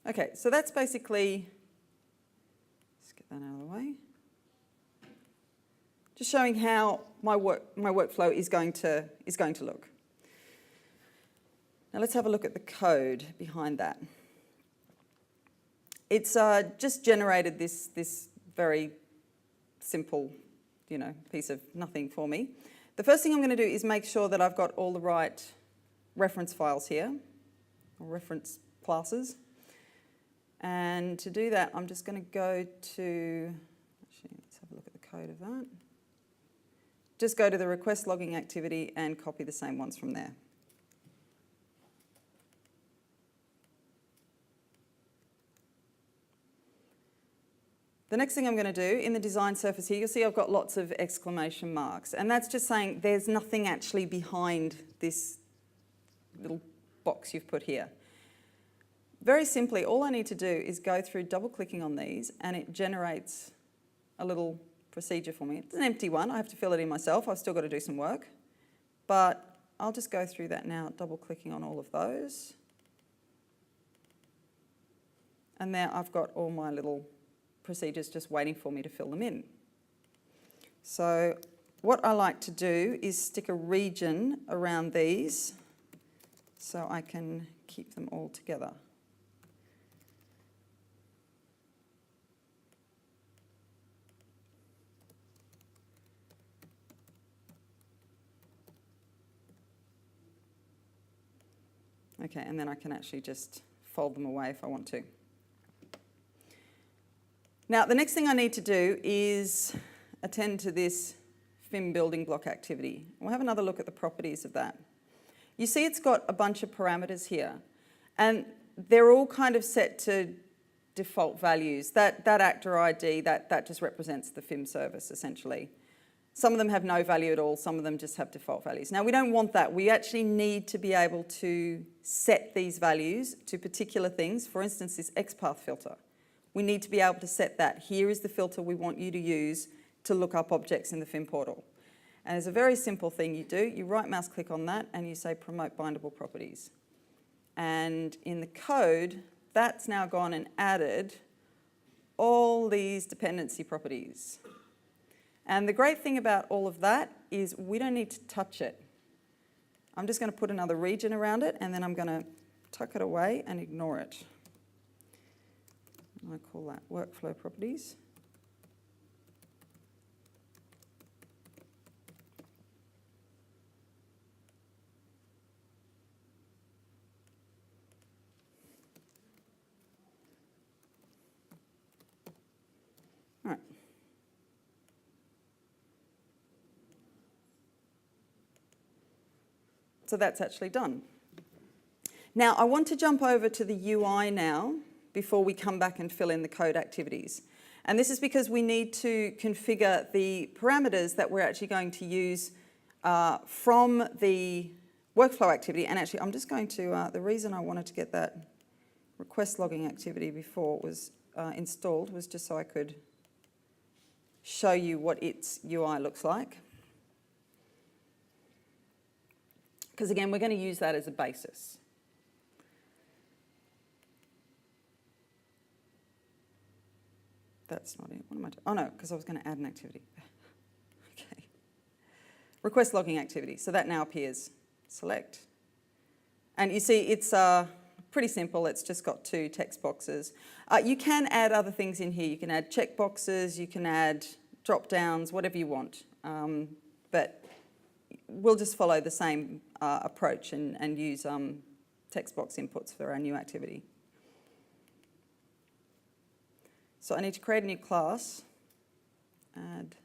Speaker 1: Okay, so that's basically, let's get that out of the way. Just showing how my workflow is going to look. Now let's have a look at the code behind that. It's just generated this very simple, piece of nothing for me. The first thing I'm going to do is make sure that I've got all the right reference files here, or reference classes. And to do that, I'm just going to go to, actually, let's have a look at the code of that. Just go to the request logging activity and copy the same ones from there. The next thing I'm going to do in the design surface here, you'll see I've got lots of exclamation marks. And that's just saying there's nothing actually behind this little box you've put here. Very simply, all I need to do is go through double-clicking on these, and it generates a little procedure for me. It's an empty one. I have to fill it in myself. I've still got to do some work. But I'll just go through that now, double-clicking on all of those. And there I've got all my little procedures just waiting for me to fill them in. So what I like to do is stick a region around these so I can keep them all together. Okay, and then I can actually just fold them away if I want to. Now, the next thing I need to do is attend to this FIM building block activity. We'll have another look at the properties of that. You see it's got a bunch of parameters here, and they're all kind of set to default values. That actor ID, that just represents the FIM service, essentially. Some of them have no value at all, some of them just have default values. Now, we don't want that. We actually need to be able to set these values to particular things. For instance, this XPath filter. We need to be able to set that. Here is the filter we want you to use to look up objects in the FIM portal. And it's a very simple thing you do. You right mouse click on that and you say promote bindable properties. And in the code, that's now gone and added all these dependency properties. And the great thing about all of that is we don't need to touch it. I'm just going to put another region around it, and then I'm going to tuck it away and ignore it. I call that workflow properties. All right. So that's actually done. Now, I want to jump over to the UI now before we come back and fill in the code activities. And this is because we need to configure the parameters that we're actually going to use from the workflow activity. And actually, I'm just going to, the reason I wanted to get that request logging activity before it was installed was just so I could show you what its UI looks like. Because again, we're going to use that as a basis. That's not it. What am I doing? Oh no, because I was going to add an activity. Okay. Request logging activity. So that now appears. Select. And you see it's pretty simple. It's just got two text boxes. You can add other things in here. You can add checkboxes. You can add drop downs, whatever you want. But we'll just follow the same approach and use text box inputs for our new activity. So I need to create a new class. Add,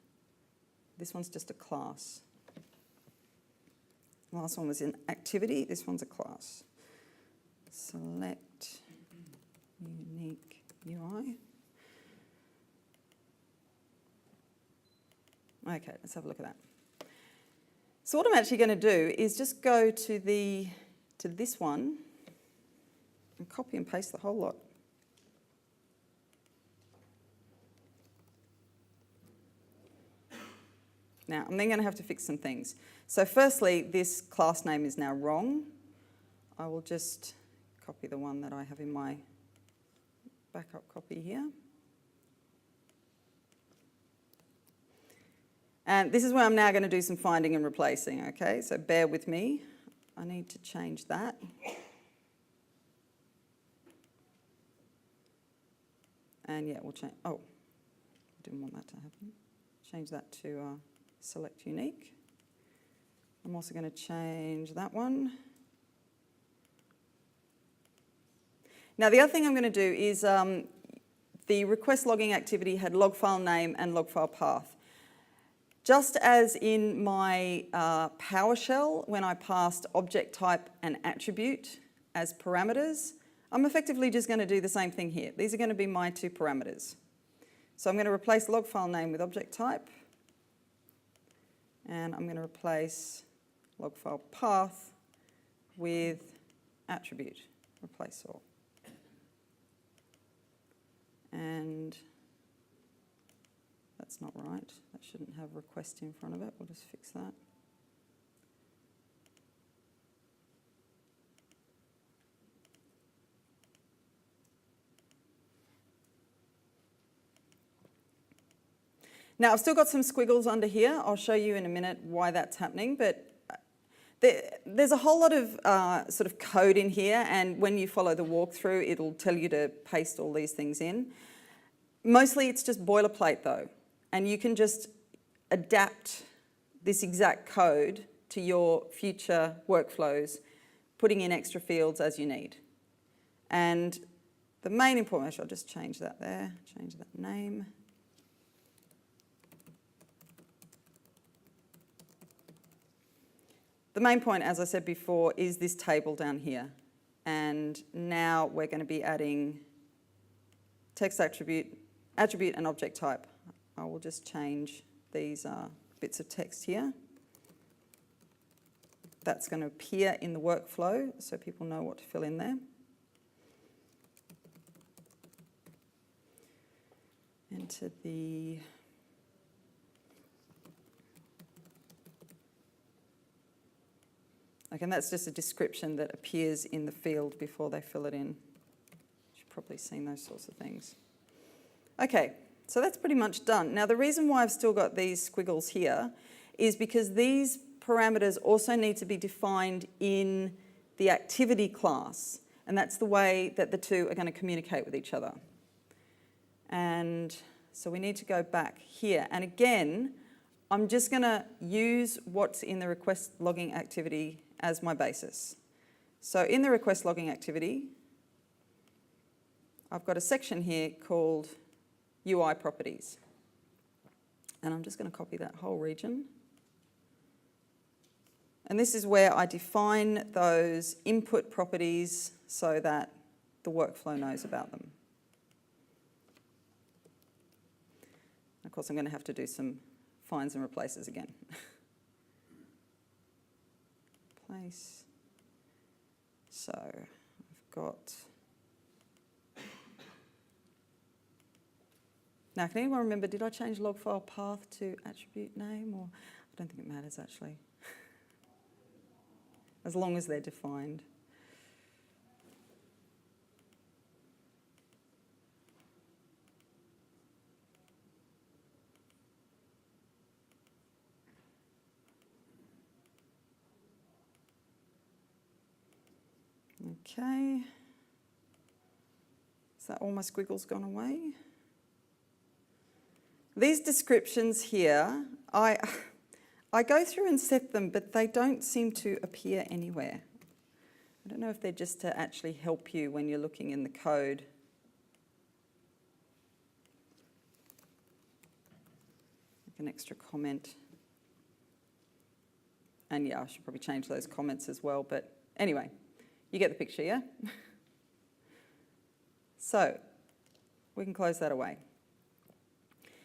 Speaker 1: this one's just a class. The last one was an activity, this one's a class. Select unique UI. Okay, let's have a look at that. So what I'm actually going to do is just go to this one and copy and paste the whole lot. Now, I'm then going to have to fix some things. So firstly, this class name is now wrong. I will just copy the one that I have in my backup copy here. And this is where I'm now going to do some finding and replacing, okay? So bear with me. I need to change that. And yeah, we'll change, oh, didn't want that to happen. Change that to select unique. I'm also going to change that one. Now the other thing I'm going to do is the request logging activity had log file name and log file path. Just as in my PowerShell, when I passed object type and attribute as parameters, I'm effectively just going to do the same thing here. These are going to be my two parameters. So I'm going to replace log file name with object type, and I'm going to replace log file path with attribute, replace all. And that's not right. That shouldn't have request in front of it. We'll just fix that. Now, I've still got some squiggles under here. I'll show you in a minute why that's happening, but there's a whole lot of sort of code in here, and when you follow the walkthrough, it'll tell you to paste all these things in. Mostly it's just boilerplate though, and you can just adapt this exact code to your future workflows, putting in extra fields as you need. And the main important, I'll just change that there, change that name. The main point, as I said before, is this table down here. And now we're going to be adding text attribute, and object type. I will just change these bits of text here. That's going to appear in the workflow so people know what to fill in there. Enter the okay, and that's just a description that appears in the field before they fill it in. You've probably seen those sorts of things. Okay, so that's pretty much done. Now the reason why I've still got these squiggles here is because these parameters also need to be defined in the activity class, and that's the way that the two are going to communicate with each other. And so we need to go back here, and again, I'm just going to use what's in the request logging activity as my basis. So in the request logging activity, I've got a section here called UI properties. And I'm just going to copy that whole region. And this is where I define those input properties so that the workflow knows about them. Of course, I'm going to have to do some finds and replaces again. Place. So I've got. Now, can anyone remember, did I change log file path to attribute name? Or I don't think it matters actually. As long as they're defined. Okay. Is that all my squiggles gone away? These descriptions here, I go through and set them, but they don't seem to appear anywhere. I don't know if they're just to actually help you when you're looking in the code. Like an extra comment. And yeah, I should probably change those comments as well, but anyway. You get the picture, yeah? So, we can close that away.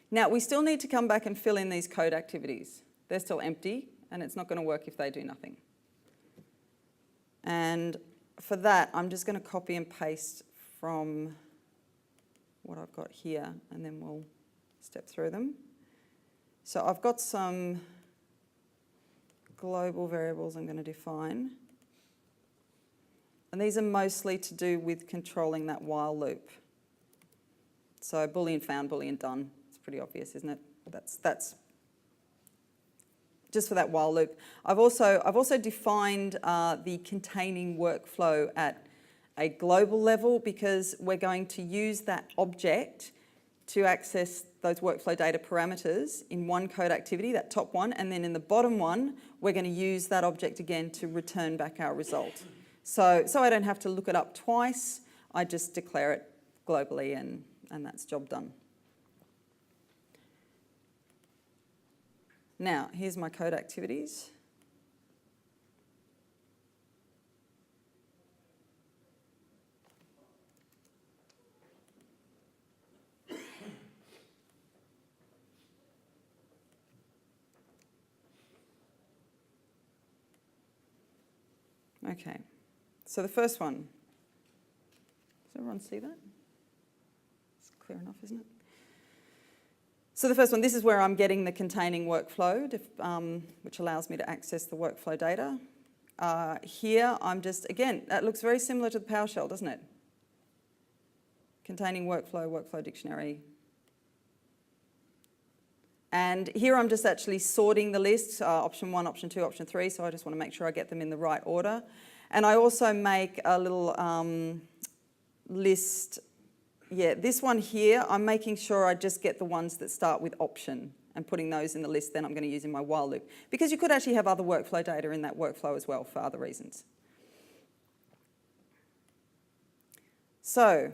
Speaker 1: Now, we still need to come back and fill in these code activities. They're still empty, and it's not going to work if they do nothing. And for that, I'm just going to copy and paste from what I've got here, and then we'll step through them. So I've got some global variables I'm going to define. And these are mostly to do with controlling that while loop. So Boolean found, Boolean done. It's pretty obvious, isn't it? That's just for that while loop. I've also defined the containing workflow at a global level because we're going to use that object to access those workflow data parameters in one code activity, that top one, and then in the bottom one, we're going to use that object again to return back our result. So I don't have to look it up twice, I just declare it globally and that's job done. Now, here's my code activities. Okay, so the first one. Does everyone see that? It's clear enough, isn't it? So the first one, this is where I'm getting the containing workflow, which allows me to access the workflow data. Here, I'm just, again, that looks very similar to the PowerShell, doesn't it? Containing workflow, workflow dictionary. And here I'm just actually sorting the list, option 1, option 2, option 3, so I just want to make sure I get them in the right order. And I also make a little list. Yeah, this one here, I'm making sure I just get the ones that start with option and putting those in the list then I'm going to use in my while loop. Because you could actually have other workflow data in that workflow as well for other reasons. So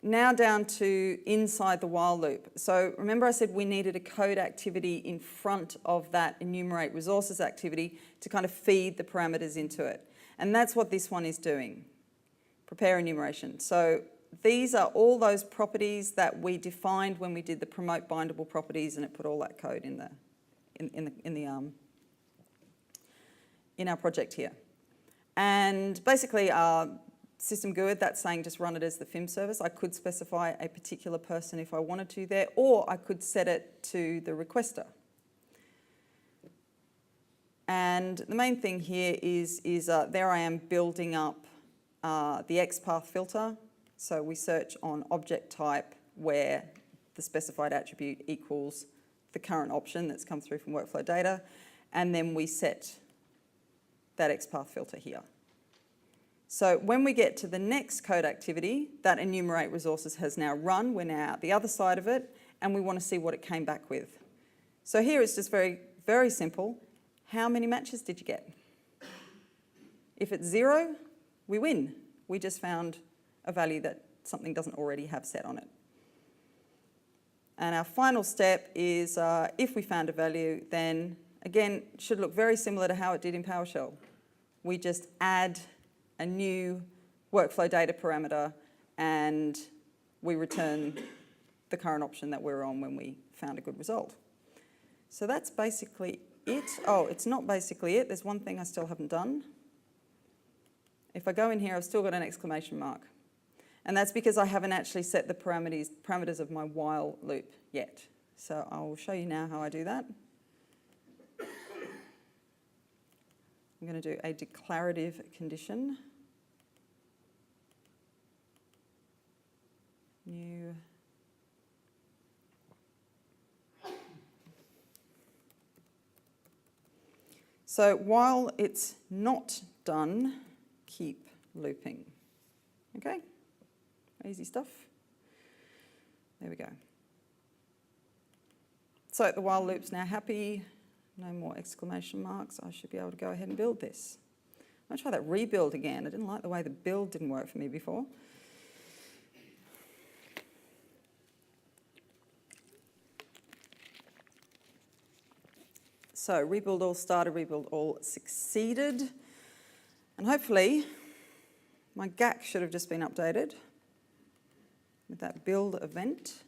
Speaker 1: now down to inside the while loop. So remember I said we needed a code activity in front of that enumerate resources activity to kind of feed the parameters into it. And that's what this one is doing. Prepare enumeration. So these are all those properties that we defined when we did the promote bindable properties, and it put all that code in our project here. And basically, system GUID, that's saying just run it as the FIM service. I could specify a particular person if I wanted to there, or I could set it to the requester. And the main thing here is there I am building up the XPath filter. So we search on object type where the specified attribute equals the current option that's come through from workflow data, and then we set that XPath filter here. So when we get to the next code activity, that enumerate resources has now run, we're now at the other side of it, and we want to see what it came back with. So here it's just very, very simple. How many matches did you get? If it's 0, we win. We just found a value that something doesn't already have set on it. And our final step is if we found a value, then again, it should look very similar to how it did in PowerShell. We just add a new workflow data parameter and we return the current option that we're on when we found a good result. So that's basically it. Oh, it's not basically it. There's one thing I still haven't done. If I go in here, I've still got an exclamation mark. And that's because I haven't actually set the parameters of my while loop yet. So I'll show you now how I do that. I'm going to do a declarative condition. New. So while it's not done, keep looping. Okay? Easy stuff. There we go. So the while loop's now happy. No more exclamation marks. I should be able to go ahead and build this. I'm going to try that rebuild again. I didn't like the way the build didn't work for me before. So rebuild all started, rebuild all succeeded. And hopefully my GAC should have just been updated with that build event.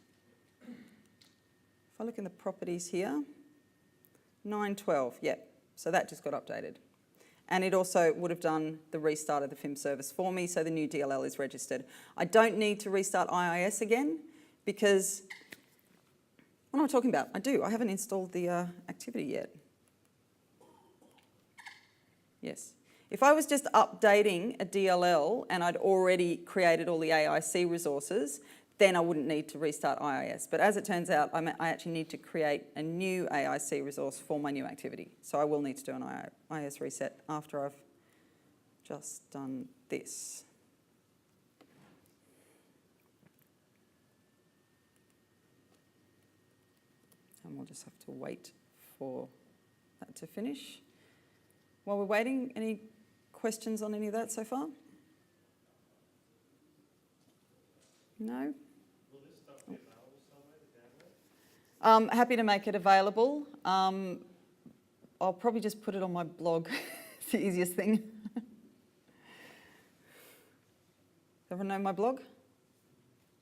Speaker 1: If I look in the properties here, 9.12, yep, so that just got updated. And it also would have done the restart of the FIM service for me, so the new DLL is registered. I don't need to restart IIS again because, what am I talking about? I do, I haven't installed the activity yet. Yes. If I was just updating a DLL and I'd already created all the AIC resources, then I wouldn't need to restart IIS. But as it turns out, I actually need to create a new AIC resource for my new activity. So I will need to do an IIS reset after I've just done this. And we'll just have to wait for that to finish. While we're waiting, any questions on any of that so far? No?
Speaker 2: Will this stuff be available somewhere to download?
Speaker 1: Happy to make it available. I'll probably just put it on my blog. It's the easiest thing. Everyone know my blog?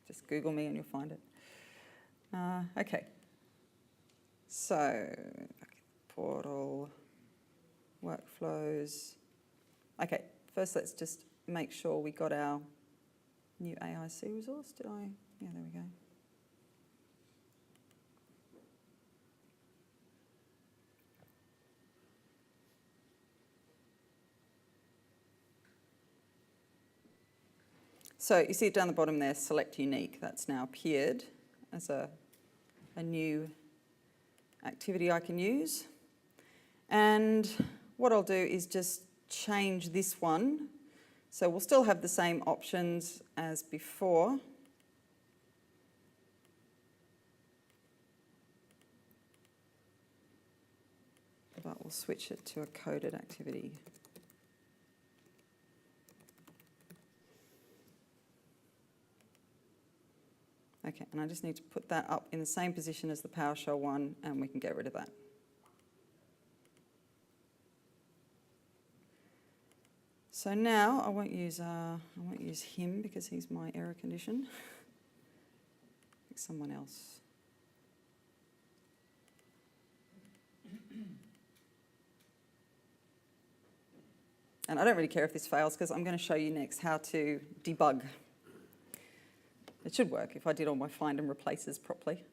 Speaker 1: Just Google me and you'll find it. Okay. So, portal, workflows. Okay, first let's just make sure we got our new AIC resource. Did I? Yeah, there we go. So you see it down the bottom there, select unique. That's now appeared as a new activity I can use. And what I'll do is just change this one. So we'll still have the same options as before. But we'll switch it to a coded activity. Okay, and I just need to put that up in the same position as the PowerShell one, and we can get rid of that. So now I won't use him because he's my error condition. Pick someone else. And I don't really care if this fails because I'm going to show you next how to debug. It should work if I did all my find and replaces properly.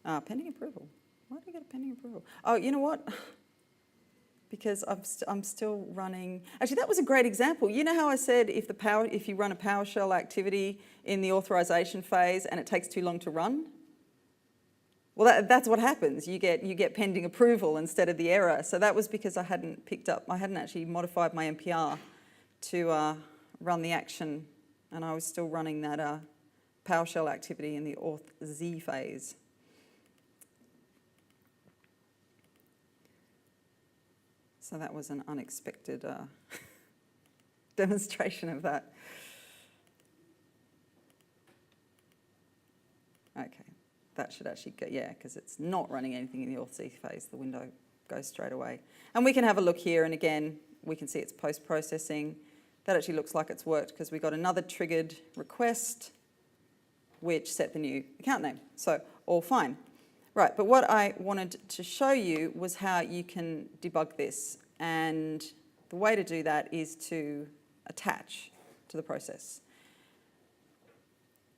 Speaker 1: Pending approval. Why did I get a pending approval? Oh, you know what? Because I'm still running. Actually, that was a great example. You know how I said if you run a PowerShell activity in the authorization phase and it takes too long to run? Well, that's what happens. You get pending approval instead of the error. So that was because I hadn't actually modified my MPR to run the action, and I was still running that PowerShell activity in the auth Z phase. So that was an unexpected demonstration of that. Okay, that should actually go, yeah, because it's not running anything in the auth Z phase, the window goes straight away. And we can have a look here, and again, we can see it's post-processing. That actually looks like it's worked because we got another triggered request which set the new account name. So all fine. Right, but what I wanted to show you was how you can debug this. And the way to do that is to attach to the process.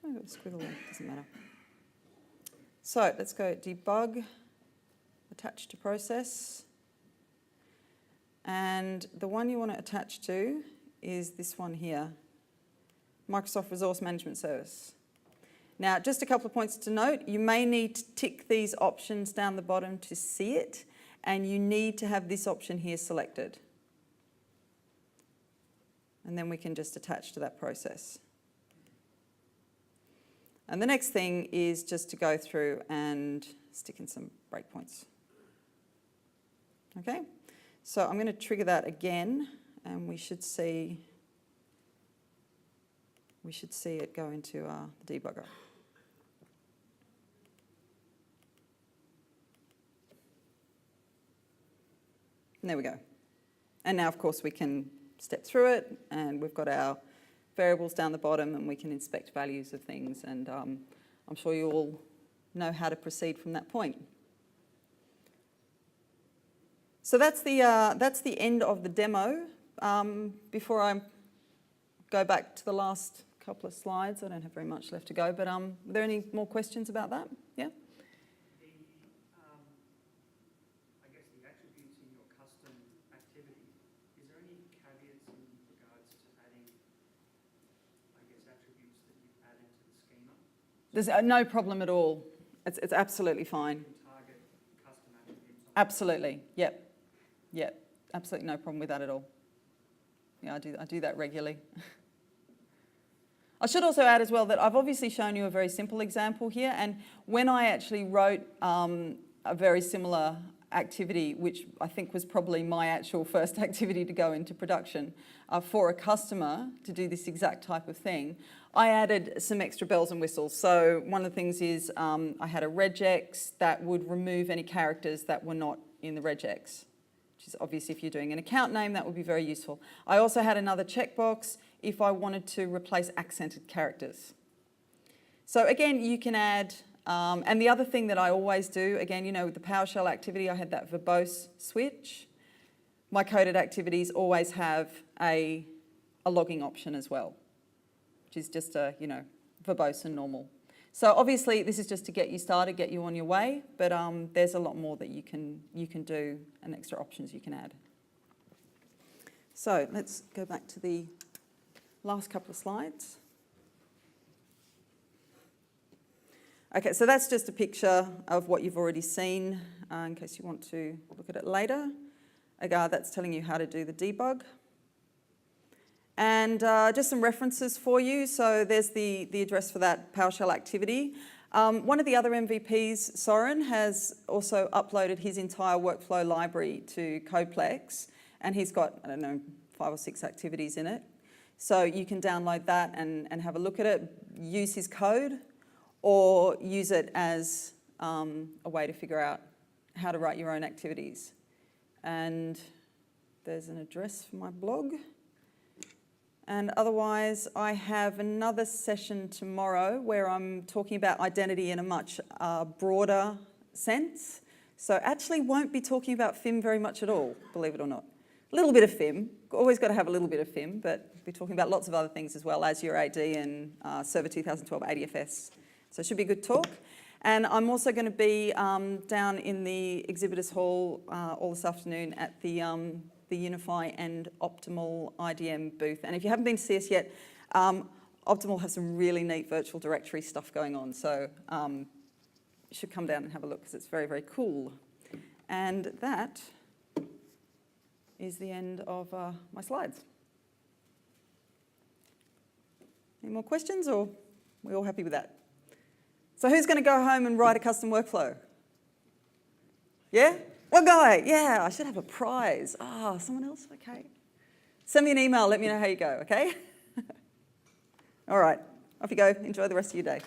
Speaker 1: Oh, I've got a squiggle there, doesn't matter. So let's go debug, attach to process. And the one you want to attach to is this one here, Microsoft Resource Management Service. Now, just a couple of points to note. You may need to tick these options down the bottom to see it, and you need to have this option here selected. And then we can just attach to that process. And the next thing is just to go through and stick in some breakpoints. Okay? So I'm going to trigger that again, and we should see it go into the debugger. And there we go. And now, of course, we can step through it, and we've got our variables down the bottom, and we can inspect values of things. And I'm sure you all know how to proceed from that point. So that's the end of the demo. Before I go back to the last couple of slides, I don't have very much left to go, but are there any more questions about that? Yeah? There's no problem at all. It's absolutely fine.
Speaker 2: Target custom attributes.
Speaker 1: Absolutely. Yep. Yep. Absolutely no problem with that at all. Yeah, I do that regularly. I should also add as well that I've obviously shown you a very simple example here, and when I actually wrote a very similar activity, which I think was probably my actual first activity to go into production for a customer to do this exact type of thing, I added some extra bells and whistles. So one of the things is I had a regex that would remove any characters that were not in the regex, which is obviously if you're doing an account name, that would be very useful. I also had another checkbox if I wanted to replace accented characters. So again, you can add, and the other thing that I always do, again, you know, with the PowerShell activity, I had that verbose switch. My coded activities always have a logging option as well, which is just a, you know, verbose and normal. So obviously this is just to get you started, get you on your way, but there's a lot more that you can do and extra options you can add. So let's go back to the last couple of slides. Okay, so that's just a picture of what you've already seen in case you want to look at it later. Again, that's telling you how to do the debug. And just some references for you. So there's the address for that PowerShell activity. One of the other MVPs, Soren, has also uploaded his entire workflow library to Codeplex, and he's got, I don't know, 5 or 6 activities in it. So you can download that and have a look at it, use his code, or use it as a way to figure out how to write your own activities. And there's an address for my blog. And otherwise, I have another session tomorrow where I'm talking about identity in a much broader sense. So actually won't be talking about FIM very much at all, believe it or not. A little bit of FIM, always got to have a little bit of FIM, but we'll be talking about lots of other things as well, Azure AD and Server 2012 ADFS. So it should be a good talk. And I'm also going to be down in the exhibitors hall all this afternoon at the Unify and Optimal IDM booth. And if you haven't been to see us yet, Optimal has some really neat virtual directory stuff going on. So you should come down and have a look because it's very, very cool. And that is the end of my slides. Any more questions, or are we all happy with that? So who's going to go home and write a custom workflow? Yeah? One guy. Yeah, I should have a prize. Ah, someone else? Okay. Send me an email. Let me know how you go, okay? All right. Off you go. Enjoy the rest of your day.